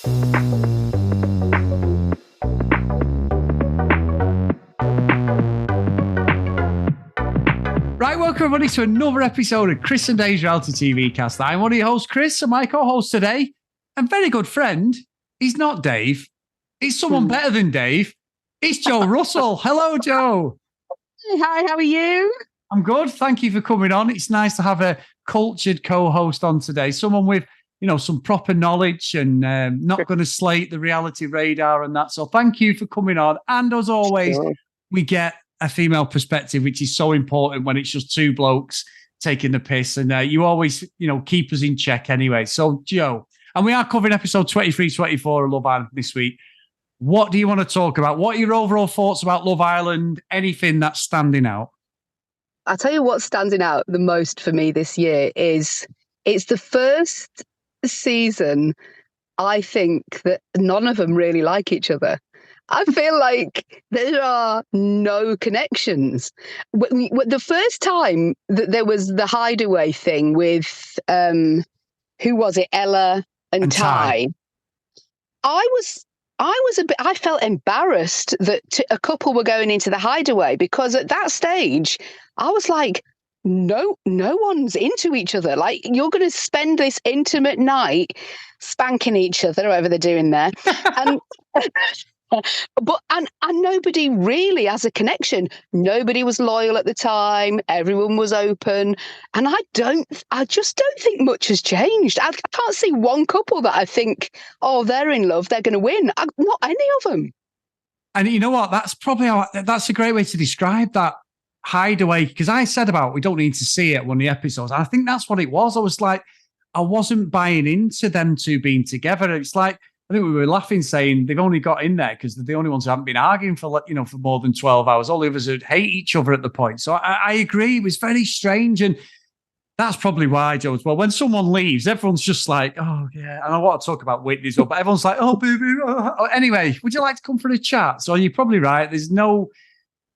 Right, welcome everybody to another episode of Chris and Dave's Reality TV Cast. I'm one of your hosts, Chris, and my co-host today, and very good friend, he's not Dave. He's someone better than Dave. It's Joe Russell. Hello, Joe. Hi, how are you? I'm good. Thank you for coming on. It's nice to have a cultured co-host on today. Someone with, some proper knowledge and not going to slate the reality radar and that. So thank you for coming on. And as always, we get a female perspective, which is so important when it's just two blokes taking the piss. And you always, keep us in check anyway. So, Joe, and we are covering episode 23-24 of Love Island this week. What do you want to talk about? What are your overall thoughts about Love Island? Anything that's standing out? I'll tell you what's standing out the most for me this year is it's the first season I think that none of them really like each other. I feel like there are no connections. The first time that there was the hideaway thing with, who was it, Ella and Ty, I felt embarrassed that a couple were going into the hideaway, because at that stage I was like, no one's into each other. Like, you're going to spend this intimate night spanking each other, whatever they're doing there. And but nobody really has a connection. Nobody was loyal at the time. Everyone was open. And I just don't think much has changed. I can't see one couple that I think, they're in love, they're going to win. Not any of them. And you know what? That's that's a great way to describe that hideaway. Because I said we don't need to see it one of the episodes. I think that's what it was. I was like, I wasn't buying into them two being together. It's like, I think we were laughing, saying they've only got in there because they're the only ones who haven't been arguing for more than 12 hours. All the others would hate each other at the point. So I agree. It was very strange. And that's probably why, Joe, as well. When someone leaves, everyone's just like, oh, yeah. And I want to talk about Whitney's up, but everyone's like, oh, baby. Oh. Anyway, would you like to come for a chat? So you're probably right. There's no,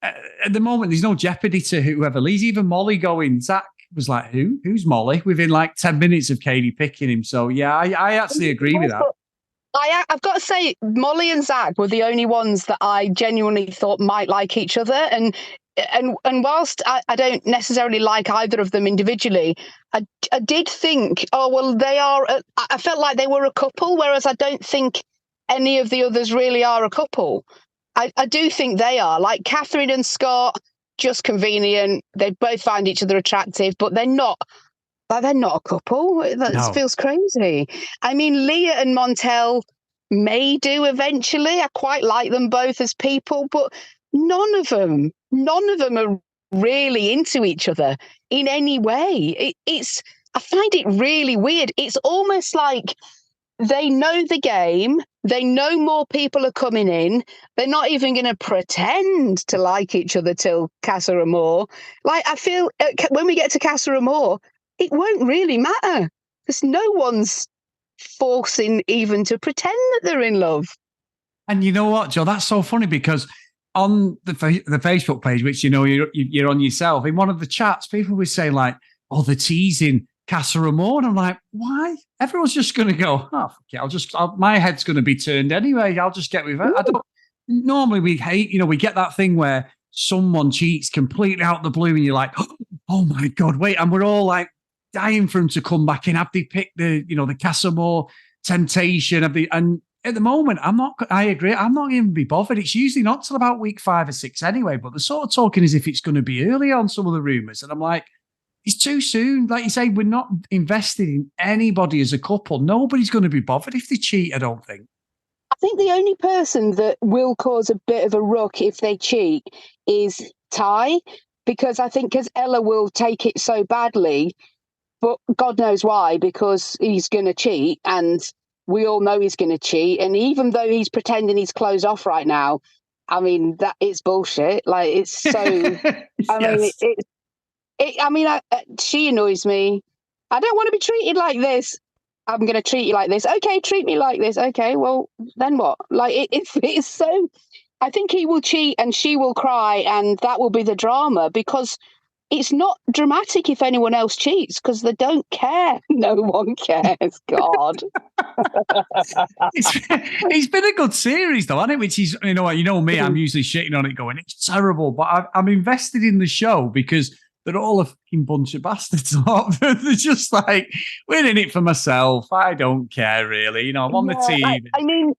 at the moment, there's no jeopardy to whoever leaves. Even Molly going, Zach was like, who's Molly? Within like 10 minutes of Katie picking him. So yeah, I actually agree with that. I've got to say, Molly and Zach were the only ones that I genuinely thought might like each other. And whilst I don't necessarily like either of them individually, I did think, they are. I felt like they were a couple, whereas I don't think any of the others really are a couple. I do think they are. Like Catherine and Scott, just convenient. They both find each other attractive, but they're not. But they're not a couple. That feels crazy. I mean, Leah and Montel may do eventually. I quite like them both as people, but none of them are really into each other in any way. I find it really weird. It's almost like they know the game. They know more people are coming in. They're not even going to pretend to like each other till Casa Amor. Like, I feel when we get to Casa Amor, it won't really matter because no one's forcing even to pretend that they're in love. And you know what, Joe? That's so funny because on the Facebook page, which you're on yourself, in one of the chats, people were saying like, "Oh, they're teasing Casa Amor," and I'm like, "Why? Everyone's just going to go, oh, okay, my head's going to be turned anyway. I'll just get with it." I don't. Normally, we hate, we get that thing where someone cheats completely out of the blue, and you're like, "Oh my god, wait!" And we're all like, dying for him to come back in. Have they picked the Casa Amor temptation? And at the moment, I agree. I'm not even be bothered. It's usually not till about week 5 or 6 anyway, but they're sort of talking as if it's going to be early on some of the rumors. And I'm like, it's too soon. Like you say, we're not invested in anybody as a couple. Nobody's going to be bothered if they cheat, I don't think. I think the only person that will cause a bit of a ruck if they cheat is Ty, because Ella will take it so badly. But God knows why, because he's going to cheat, and we all know he's going to cheat. And even though he's pretending he's closed off right now, I mean, that is bullshit. Like, it's so. She annoys me. I don't want to be treated like this. I'm going to treat you like this. Okay, treat me like this. Okay, well, then what? Like, it's so. I think he will cheat and she will cry, and that will be the drama, because it's not dramatic if anyone else cheats because they don't care. No one cares. God. It's been a good series though, hasn't it? Which is, you know me, I'm usually shitting on it going, it's terrible, but I'm invested in the show because they're all a fucking bunch of bastards. They're just like, we're in it for myself. I don't care really. I'm on the team. I mean,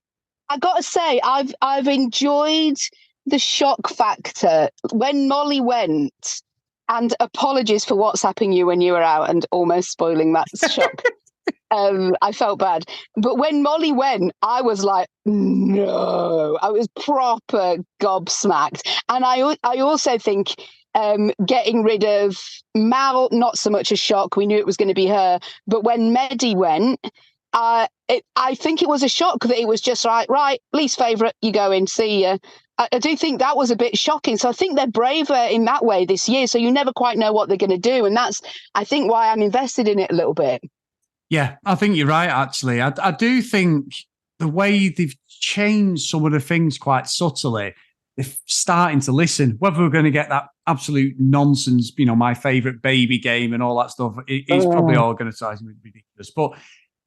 I gotta say, I've enjoyed the shock factor when Molly went. And apologies for WhatsApping you when you were out and almost spoiling that shock. I felt bad. But when Molly went, I was like, no. I was proper gobsmacked. And I also think getting rid of Mal, not so much a shock. We knew it was going to be her. But when Medi went, I think it was a shock that it was just right, least favourite, you go in, see ya. I do think that was a bit shocking. So I think they're braver in that way this year. So you never quite know what they're going to do. And that's, I think, why I'm invested in it a little bit. Yeah, I think you're right, actually. I do think the way they've changed some of the things quite subtly, they're starting to listen. Whether we're going to get that absolute nonsense, my favourite baby game and all that stuff, it's probably all going to size ridiculous. But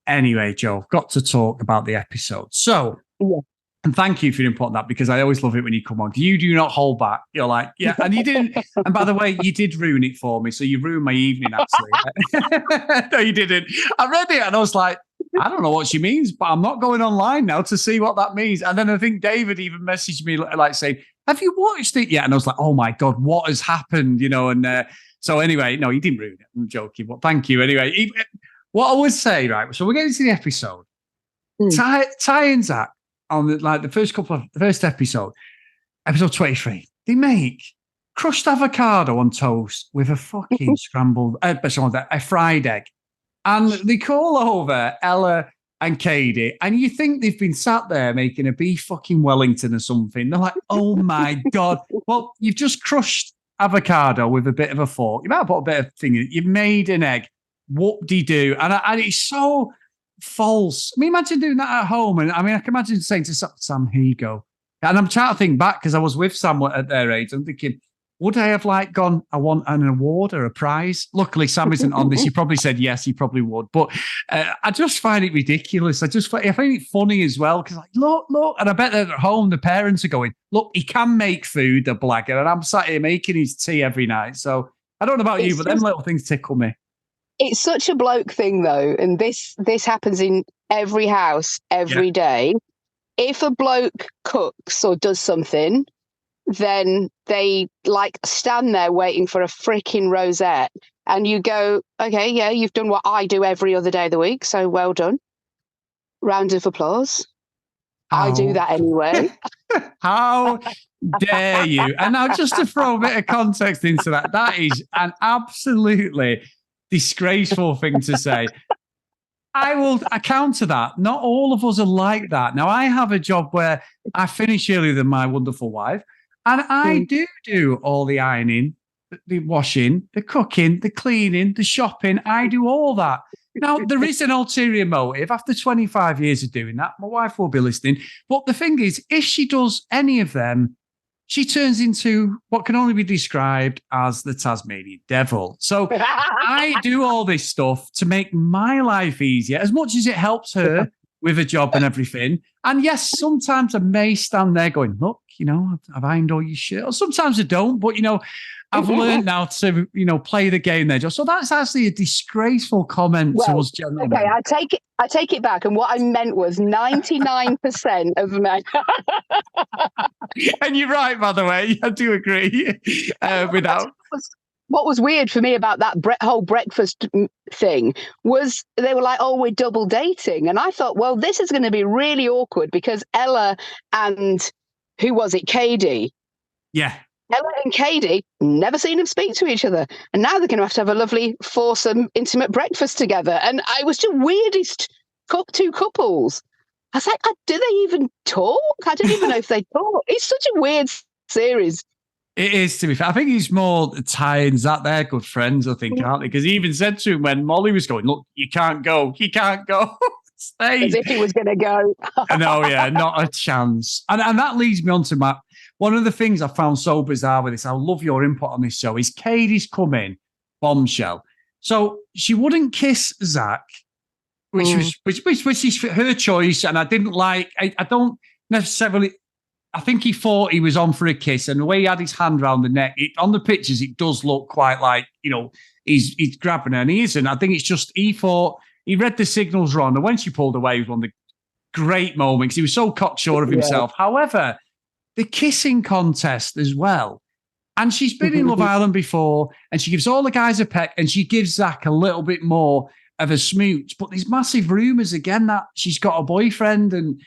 anyway, Joe, got to talk about the episode. So... Yeah. And thank you for inputting that because I always love it when you come on. You do not hold back. You're like, yeah. And you didn't. And by the way, you did ruin it for me. So you ruined my evening, actually. No, you didn't. I read it and I was like, I don't know what she means, but I'm not going online now to see what that means. And then I think David even messaged me like saying, have you watched it yet? And I was like, oh my God, what has happened? And so anyway, no, you didn't ruin it. I'm joking, but thank you. Anyway, what I would say, right? So we're getting to the episode. Ty and Zach, on the first episode 23, they make crushed avocado on toast with a fucking scrambled, a fried egg. And they call over Ella and Katie, and you think they've been sat there making a beef fucking Wellington or something. They're like, oh my God. Well, you've just crushed avocado with a bit of a fork. You might have put a bit of thing in it. You've made an egg. Whoop-de-doo. And it's so... false. I mean, imagine doing that at home. And I mean, I can imagine saying to Sam, here you go. And I'm trying to think back because I was with Sam at their age. I'm thinking, would I have gone, I want an award or a prize? Luckily, Sam isn't on this. He probably said yes, he probably would. But I just find it ridiculous. I find it funny as well because look. And I bet that at home, the parents are going, look, he can make food, the blagger. And I'm sat here making his tea every night. So I don't know about you, but them little things tickle me. It's such a bloke thing, though, and this happens in every house every day. If a bloke cooks or does something, then they stand there waiting for a freaking rosette, and you go, okay, yeah, you've done what I do every other day of the week, so well done. Round of applause. I do that anyway. How dare you? And now, just to throw a bit of context into that is an absolutely disgraceful thing to say. I counter that. Not all of us are like that. Now, I have a job where I finish earlier than my wonderful wife, and I do all the ironing, the washing, the cooking, the cleaning, the shopping. I do all that. Now, there is an ulterior motive. After 25 years of doing that, my wife will be listening. But the thing is, if she does any of them, she turns into what can only be described as the Tasmanian devil. So I do all this stuff to make my life easier, as much as it helps her with a job and everything. And yes, sometimes I may stand there going, look, I've ironed all your shit. Or sometimes I don't, but, I've learned now to, play the game there. So that's actually a disgraceful comment to us gentlemen. Okay, I take it back. And what I meant was 99% of men. And you're right, by the way. I do agree with that. What was weird for me about that whole breakfast thing was they were like, oh, we're double dating. And I thought, well, this is going to be really awkward because Ella and who was it? Katie. Yeah. Ella and Katie, never seen them speak to each other. And now they're going to have a lovely, foursome, intimate breakfast together. And I was the weirdest two couples. I was like, do they even talk? I don't even know if they talk. It's such a weird series. It is, to be fair. I think he's more Ty and Zach. They're good friends, I think, aren't they? Because he even said to him when Molly was going, look, you can't go. He can't go. As if he was going to go. No, yeah, not a chance. And that leads me on to one of the things I found so bizarre with this, I love your input on this show, is Katie's come in, bombshell. So she wouldn't kiss Zach, which is her choice, and I didn't like. I don't necessarily. I think he thought he was on for a kiss, and the way he had his hand around the neck, on the pictures, it does look quite like, he's grabbing her, and he isn't. I think it's just he thought he read the signals wrong, and when she pulled away, it was one of the great moments. He was so cocksure of himself. Yeah. However, the kissing contest as well, and she's been in Love Island before, and she gives all the guys a peck, and she gives Zach a little bit more of a smooch. But there's massive rumours again that she's got a boyfriend, and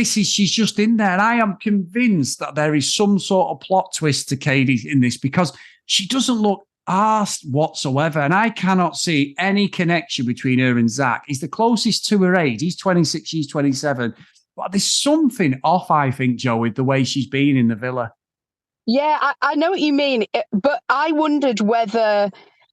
she's just in there. And I am convinced that there is some sort of plot twist to Katie in this, because she doesn't look arsed whatsoever. And I cannot see any connection between her and Zach. He's the closest to her age. He's 26, she's 27. But there's something off, I think, Joe, with the way she's been in the villa. Yeah, I know what you mean. But I wondered whether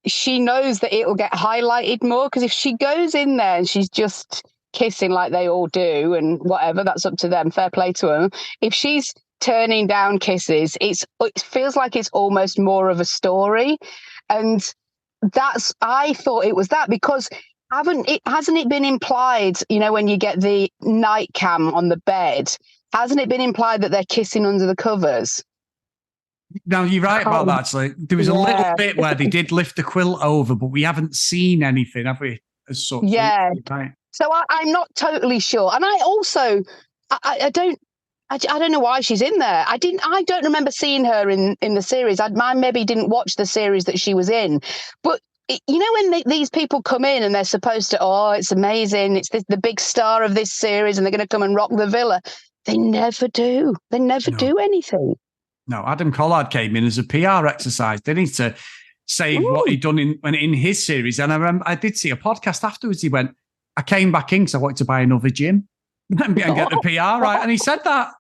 she knows that it'll get highlighted more, because if she goes in there and she's just kissing like they all do and whatever, that's up to them, fair play to them. If she's turning down kisses, it feels like it's almost more of a story. And I thought it was that, because hasn't it been implied, when you get the night cam on the bed, hasn't it been implied that they're kissing under the covers? No, you're right about that, actually. There was a little bit where they did lift the quilt over, but we haven't seen anything, have we, as such? Yeah. Right. So I'm not totally sure. And I also, I don't know why she's in there. I don't remember seeing her in the series. I maybe didn't watch the series that she was in. But, when these people come in and they're supposed to, it's amazing, it's the big star of this series and they're going to come and rock the villa. They never do. They never do anything. No, Adam Collard came in as a PR exercise, didn't he, to say what he'd done in his series. And I remember I did see a podcast afterwards. He went, I came back in because I wanted to buy another gym and get the PR right. And he said that,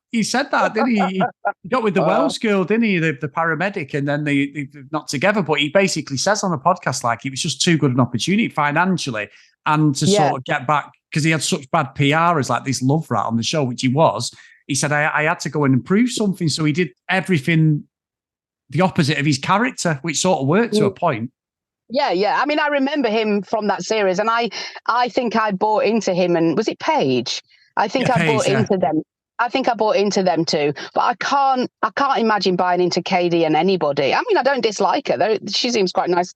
didn't he? He got with the Welsh girl, didn't he? The paramedic, and then they're not together. But he basically says on the podcast, like, it was just too good an opportunity financially and to sort of get back, because he had such bad PR as like this love rat on the show, which he was. He said, I had to go and improve something. So he did everything the opposite of his character, which sort of worked to a point. Yeah. I mean, I remember him from that series, and I think I bought into him. And was it Paige? I think I bought into them. I think I bought into them too. But I can't imagine buying into Katie and anybody. I mean, I don't dislike her. She seems quite a nice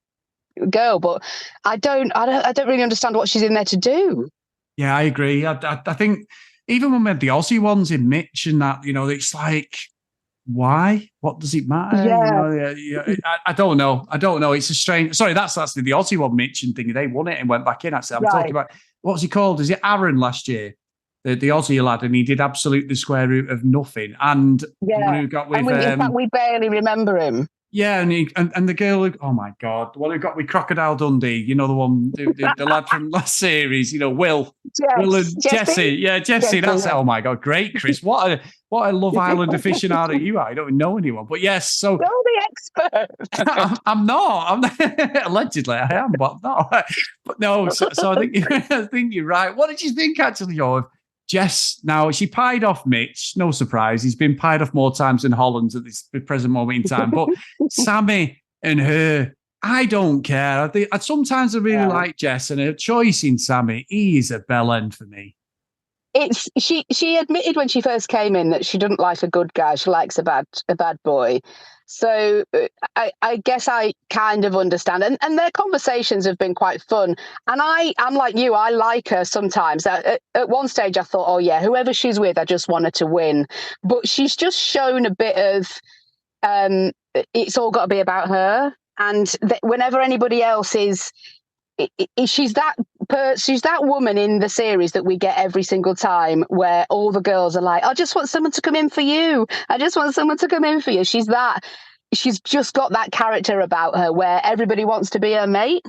girl, but I don't really understand what she's in there to do. Yeah, I agree. I think even when we had the Aussie ones in Mitch and that, it's like, why? What does it matter? Yeah. I don't know. It's a strange. Sorry, that's the Aussie one, Mitch, and thinking they won it and went back in. Actually, I'm talking about, what's he called? Is it Aaron last year? The Aussie lad, and he did absolute the square root of nothing. And who got with? In fact, we barely remember him. Yeah, and the girl who, oh my God, what who got with Crocodile Dundee? The one, the lad from last series. Will and Jesse. Yeah, Jesse. That's it. Oh my God, great, Chris. What a Love Island aficionado you are. I don't know anyone, but yes. So you're the expert. I'm not. Allegedly, I am, but I'm not. But no. So I think you're right. What did you think, actually, of Jess? Now, she pied off Mitch. No surprise. He's been pied off more times than Holland at this present moment in time. But Sammy and her, I don't care. Sometimes I really like Jess, and her choice in Sammy, he is a bell end for me. She admitted when she first came in that she doesn't like a good guy. She likes a bad boy. So I guess I kind of understand. And their conversations have been quite fun. And I'm like you, I like her sometimes. At one stage I thought, oh yeah, whoever she's with, I just want her to win. But she's just shown a bit of, it's all got to be about her. And whenever anybody else is, she's that woman in the series that we get every single time, where all the girls are like, I just want someone to come in for you. I just want someone to come in for you. She's just got that character about her where everybody wants to be her mate.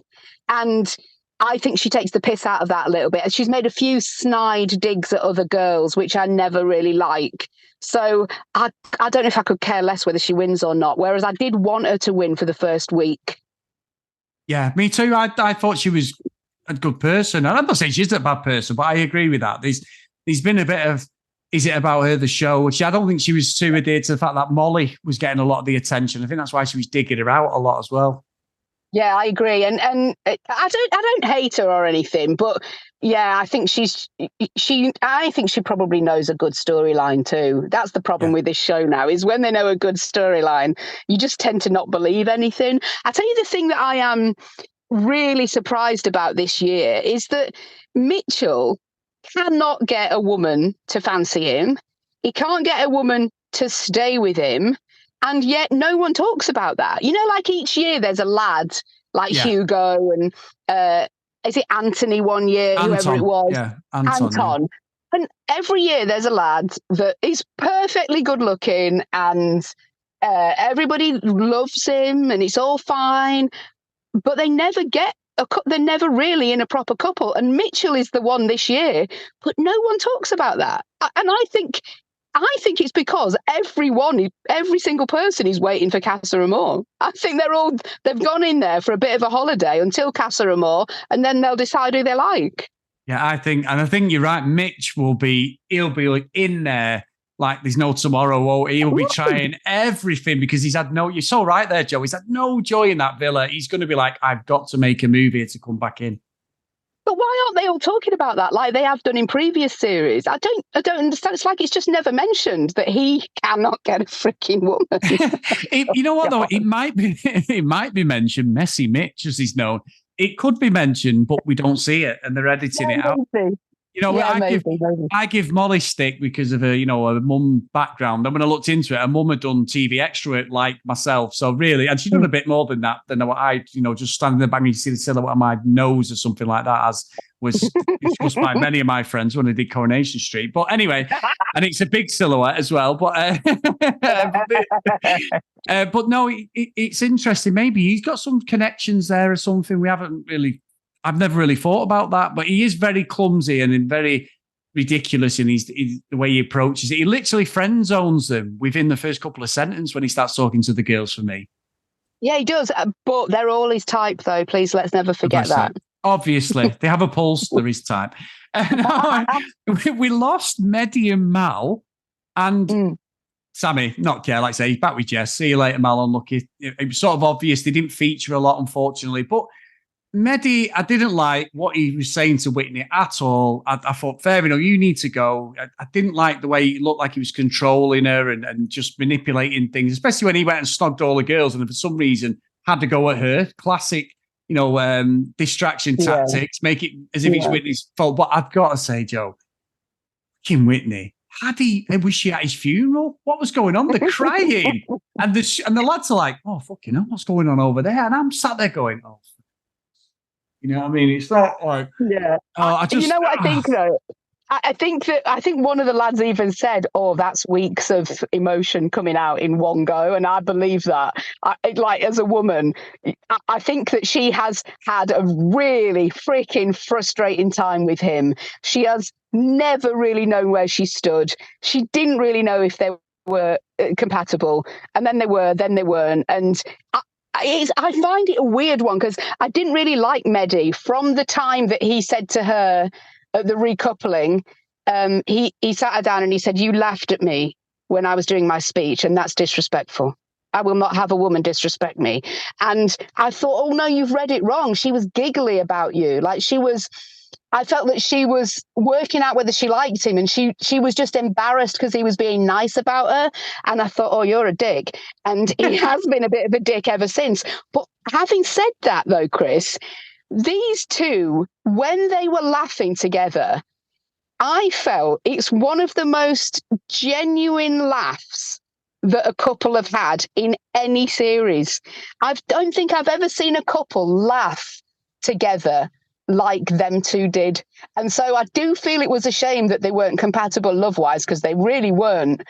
And I think she takes the piss out of that a little bit. She's made a few snide digs at other girls, which I never really like. So I don't know if I could care less whether she wins or not, whereas I did want her to win for the first week. Yeah, me too. I thought she was a good person. And I'm not saying she's a bad person, but I agree with that. There's been a bit of is it about her, the show? Which I don't think she was too adhered to the fact that Molly was getting a lot of the attention. I think that's why she was digging her out a lot as well. Yeah, I agree, and I don't hate her or anything, but yeah, I think I think she probably knows a good storyline too. That's the problem with this show now, is when they know a good storyline, you just tend to not believe anything. I tell you, the thing that I am really surprised about this year is that Mitchell cannot get a woman to fancy him. He can't get a woman to stay with him. And yet no one talks about that. You know, like each year there's a lad like Hugo and is it Anthony one year, whoever it was? Yeah, Anton. Yeah. And every year there's a lad that is perfectly good looking and everybody loves him and it's all fine. But they never get they're never really in a proper couple. And Mitchell is the one this year, but no one talks about that. And I think it's because every single person is waiting for Casa Amor. I think they've gone in there for a bit of a holiday until Casa Amor, and then they'll decide who they like. Yeah, I think you're right. Mitch he'll be like in there like there's no tomorrow. He'll be trying everything because you're so right there, Joe. He's had no joy in that villa. He's going to be like, I've got to make a movie to come back in. But why aren't they all talking about that like they have done in previous series? I don't understand. It's like it's just never mentioned that he cannot get a freaking woman. You know what though? It might be mentioned. Messy Mitch, as he's known. It could be mentioned, but we don't see it, and they're editing it out. You know, I give Molly stick because of her, her mum background. And when I looked into it, her mum had done TV extra like myself. So really, and she'd done a bit more than that, than what I, just standing there back, you see the silhouette of my nose or something like that, as was discussed by many of my friends when I did Coronation Street. But anyway, and it's a big silhouette as well. But but no, it's interesting. Maybe he's got some connections there or something. I've never really thought about that, but he is very clumsy and very ridiculous in the way he approaches it. He literally friend zones them within the first couple of sentences when he starts talking to the girls for me. Yeah, he does. But they're all his type, though. Please, let's never forget that. Obviously, they have a pulse. They're his type. We lost Mehdi and Mal, and Sammy, not care. Like I say, he's back with Jess. See you later, Mal. Unlucky. It was sort of obvious they didn't feature a lot, unfortunately, but Mehdi, I didn't like what he was saying to Whitney at all. I thought, fair enough, you need to go. I didn't like the way he looked like he was controlling her and just manipulating things, especially when he went and snogged all the girls and for some reason had to go at her. Classic, distraction tactics, make it as if it's Whitney's fault. But I've got to say, Joe, fucking Whitney, was she at his funeral? What was going on? They're crying. and the lads are like, oh, fucking hell, what's going on over there? And I'm sat there going, oh, you know what I mean? It's not like, yeah. You know what I think though? I think one of the lads even said, "Oh, that's weeks of emotion coming out in one go," and I believe that. As a woman, I think that she has had a really freaking frustrating time with him. She has never really known where she stood. She didn't really know if they were compatible, and then they were, then they weren't, and. I find it a weird one because I didn't really like Mehdi from the time that he said to her at the recoupling. He sat her down and he said, "You laughed at me when I was doing my speech, and that's disrespectful. I will not have a woman disrespect me." And I thought, oh no, you've read it wrong. She was giggly about you. I felt that she was working out whether she liked him, and she was just embarrassed because he was being nice about her. And I thought, oh, you're a dick. And he has been a bit of a dick ever since. But having said that, though, Chris, these two, when they were laughing together, I felt it's one of the most genuine laughs that a couple have had in any series. I don't think I've ever seen a couple laugh together like them two did. And so I do feel it was a shame that they weren't compatible love-wise, because they really weren't.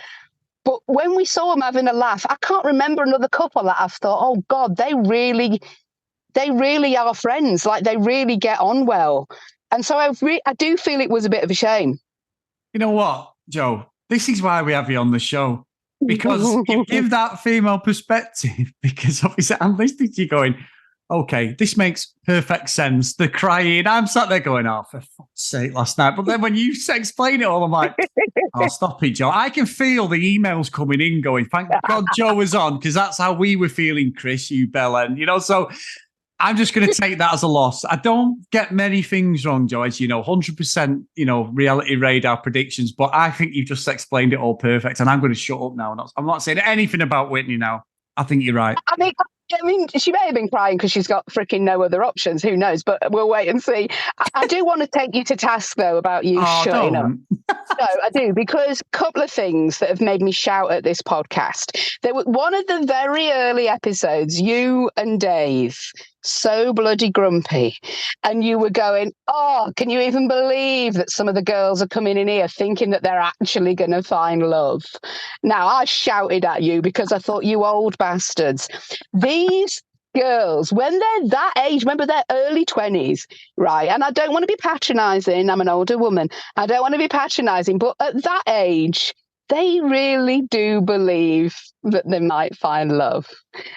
But when we saw them having a laugh, I can't remember another couple that I've thought, oh God, they really are friends. Like, they really get on well. And so I do feel it was a bit of a shame. You know what, Joe? This is why we have you on the show. Because you give that female perspective, because obviously I'm listening to you going, okay, this makes perfect sense. The crying, I'm sat there going, oh, for fuck's sake, last night. But then when you explain it all, I'm like, oh, stop it, Joe. I can feel the emails coming in going, thank God Joe was on, because that's how we were feeling, Chris, you bellend. So I'm just going to take that as a loss. I don't get many things wrong, Joe, as 100%, reality radar predictions, but I think you've just explained it all perfect, and I'm going to shut up now. I'm not saying anything about Whitney now. I think you're right. I mean, she may have been crying because she's got freaking no other options. Who knows? But we'll wait and see. I do want to take you to task, though, about you shutting up. No, I do, because a couple of things that have made me shout at this podcast. There was one of the very early episodes, you and Dave, so bloody grumpy, and you were going, oh, can you even believe that some of the girls are coming in here thinking that they're actually going to find love? Now, I shouted at you because I thought, you old bastards. These girls, when they're that age, remember they're early 20s, right? And I don't want to be patronising, I'm an older woman, I don't want to be patronising, but at that age, they really do believe that they might find love.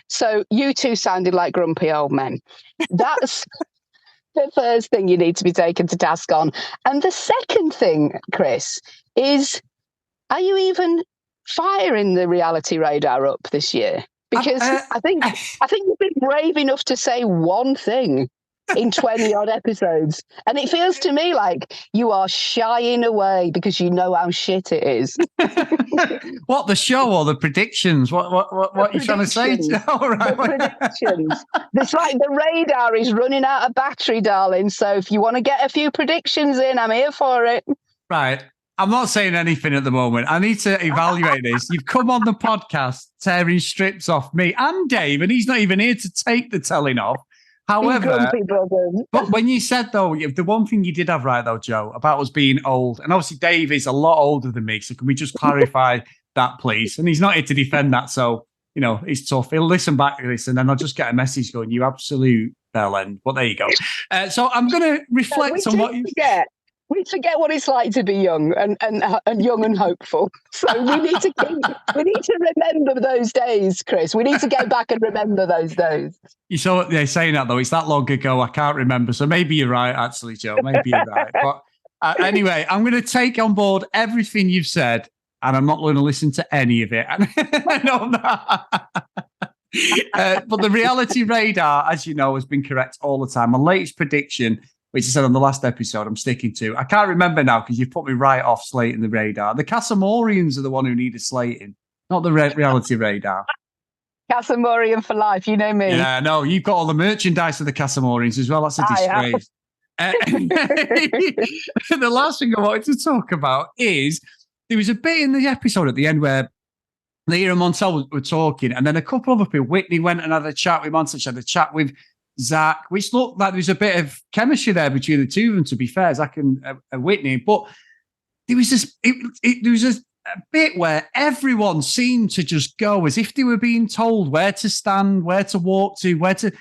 So you two sounded like grumpy old men. That's the first thing you need to be taken to task on. And the second thing, Chris, is, are you even firing the reality radar up this year? Because I think you've been brave enough to say one thing in 20 odd episodes, and it feels to me like you are shying away because you know how shit it is. What, the show or the predictions? What are you trying to say? The predictions. It's like the radar is running out of battery, darling. So if you want to get a few predictions in, I'm here for it. Right. I'm not saying anything at the moment. I need to evaluate this. You've come on the podcast tearing strips off me and Dave, and he's not even here to take the telling off. However, but when you said, though, the one thing you did have right, though, Joe, about us being old, and obviously Dave is a lot older than me, so can we just clarify that, please? And he's not here to defend that, so, it's tough. He'll listen back to this, and then I'll just get a message going, you absolute bellend. But there you go. So I'm going to reflect on what you... We forget what it's like to be young and young and hopeful. So we need to remember those days, Chris. We need to go back and remember those days. They're saying that, though. It's that long ago. I can't remember. So maybe you're right, actually, Joe. Maybe you're right. But anyway, I'm going to take on board everything you've said, and I'm not going to listen to any of it. No, but the reality radar, as you know, has been correct all the time. My latest prediction, which I said on the last episode, I'm sticking to. I can't remember now because you've put me right off slating the radar. The Casamorians are the one who needed slating, not the reality radar. Casamorian for life, you know me. Yeah, no, you've got all the merchandise of the Casamorians as well. That's a disgrace. The last thing I wanted to talk about is there was a bit in the episode at the end where Leah and Montel were talking, and then a couple of other people, Whitney went and had a chat with Montel, she had a chat with Zach, which looked like there was a bit of chemistry there between the two of them, to be fair, Zach and Whitney. But there was there was a bit where everyone seemed to just go as if they were being told where to stand, where to walk to,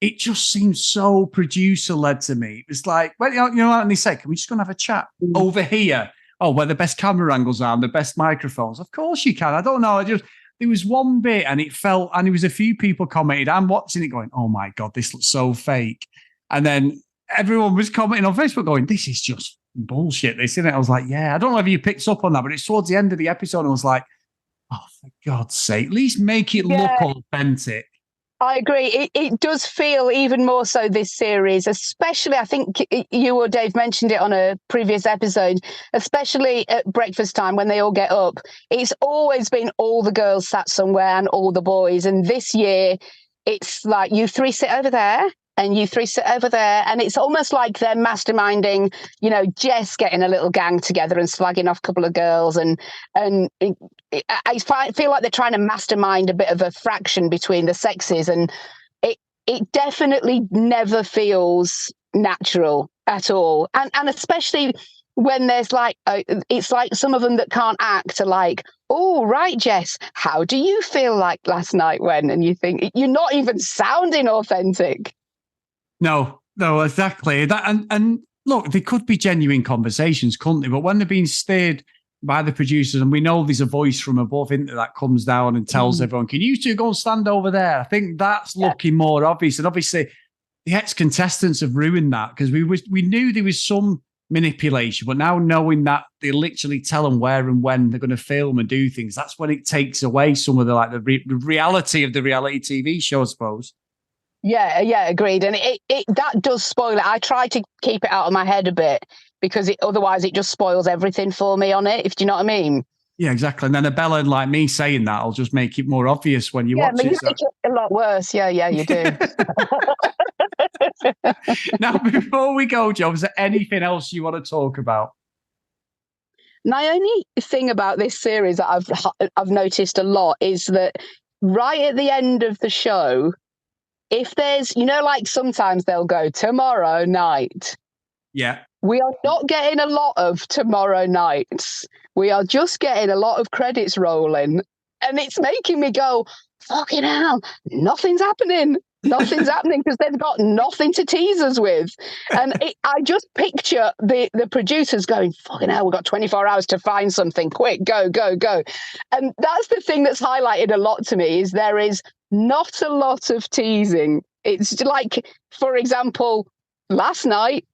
it just seemed so producer-led to me. It was like, well, and they said, can we just go and have a chat over here? Oh, where the best camera angles are and the best microphones. Of course you can. I don't know. There was one bit and it felt, and there was a few people commented, I'm watching it going, oh my God, this looks so fake. And then everyone was commenting on Facebook going, this is just bullshit, this, isn't it? I was like, yeah, I don't know if you picked up on that, but it's towards the end of the episode and I was like, oh, for God's sake, at least make it look authentic. I agree. It does feel even more so this series, especially, I think you or Dave mentioned it on a previous episode, especially at breakfast time when they all get up. It's always been all the girls sat somewhere and all the boys. And this year, it's like you three sit over there and you three sit over there. And it's almost like they're masterminding, Jess getting a little gang together and slagging off a couple of girls. And I feel like they're trying to mastermind a bit of a fraction between the sexes. And it definitely never feels natural at all. And especially when there's it's like some of them that can't act are like, oh, right, Jess, how do you feel like last night when? And you think, you're not even sounding authentic. No, exactly. That and look, they could be genuine conversations, couldn't they? But when they're being steered by the producers, and we know there's a voice from above that comes down and tells everyone, can you two go and stand over there? I think that's looking more obvious. And obviously, the ex-contestants have ruined that, because we knew there was some manipulation, but now knowing that they literally tell them where and when they're going to film and do things, that's when it takes away some of the reality of the reality TV show, I suppose. Yeah, agreed. And it that does spoil it. I try to keep it out of my head a bit, because otherwise it just spoils everything for me on it, if do you know what I mean? Yeah, exactly. And then a bella like me saying that will just make it more obvious when you watch it. You make it a lot worse. Yeah, you do. Now, before we go, Joe, is there anything else you want to talk about? My only thing about this series that I've noticed a lot is that right at the end of the show, if there's, like sometimes they'll go tomorrow night. Yeah. We are not getting a lot of tomorrow nights. We are just getting a lot of credits rolling. And it's making me go, fucking hell, nothing's happening. Nothing's happening, because they've got nothing to tease us with. And I just picture the producers going, fucking hell, we've got 24 hours to find something. Quick, go, go, go. And that's the thing that's highlighted a lot to me, is there is not a lot of teasing. It's like, for example, last night,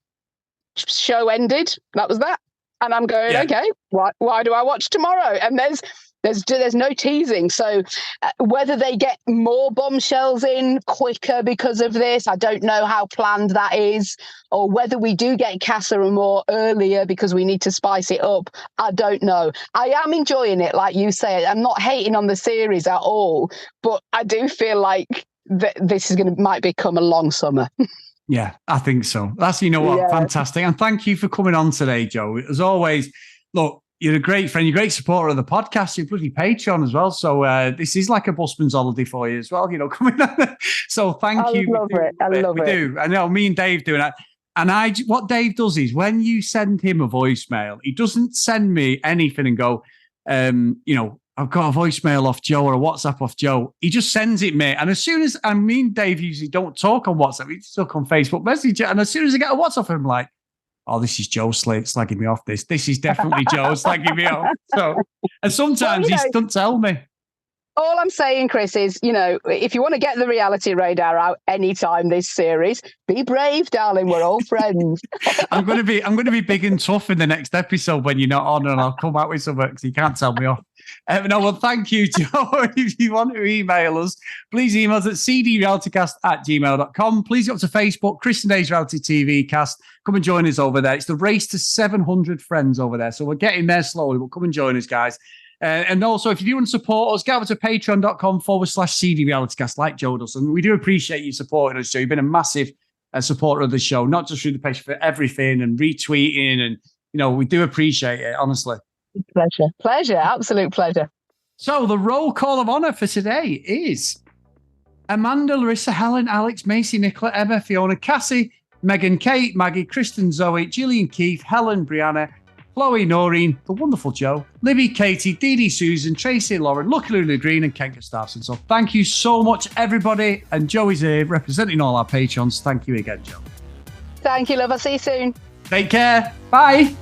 show ended. That was that. And I'm going, okay, why do I watch tomorrow? And there's no teasing. So whether they get more bombshells in quicker because of this, I don't know how planned that is, or whether we do get Casa Amor earlier because we need to spice it up, I don't know. I am enjoying it, like you say. I'm not hating on the series at all, but I do feel like this is might become a long summer. Yeah, I think so. That's, fantastic. And thank you for coming on today, Joe. As always, look, you're a great friend. You're a great supporter of the podcast. You're bloody Patreon as well. So this is like a busman's holiday for you as well, coming on. So thank you. I love it. We do. I know, me and Dave do that. And what Dave does is, when you send him a voicemail, he doesn't send me anything and go, I've got a voicemail off Joe or a WhatsApp off Joe. He just sends it, mate. And as soon as, me and Dave usually don't talk on WhatsApp, we talk on Facebook Messenger. And as soon as I get a WhatsApp from him, like, oh, this is Joe slagging me off. This is definitely Joe slagging me off. So, and sometimes he doesn't tell me. All I'm saying, Chris, is, if you want to get the reality radar out anytime this series, be brave, darling. We're all friends. I'm going to be big and tough in the next episode when you're not on, and I'll come out with something, because you can't tell me off. Thank you, Joe. If you want to email us, please email us at cdrealitycast@gmail.com. Please go up to Facebook, Chris and Dave's Reality TV Cast. Come and join us over there. It's the race to 700 friends over there. So we're getting there slowly, but come and join us, guys. And also, if you do want to support us, get over to patreon.com/cdrealitycast, like Joe does. And we do appreciate you supporting us, Joe. You've been a massive supporter of the show, not just through the page, for everything and retweeting. And, we do appreciate it, honestly. Pleasure, absolute pleasure. So the roll call of honor for today is Amanda, Larissa, Helen, Alex, Macy, Nicola, Emma, Fiona, Cassie, Megan, Kate, Maggie, Kristen, Zoe, Gillian, Keith, Helen, Brianna, Chloe, Noreen, the wonderful Joe, Libby, Katie, Dee Dee, Susan, Tracy, Lauren, Lucky Lulu Green, and Ken Gustafson. So thank you so much, everybody. And Joe is here representing all our patrons. Thank you again, Joe. Thank you, love. I'll see you soon. Take care. Bye.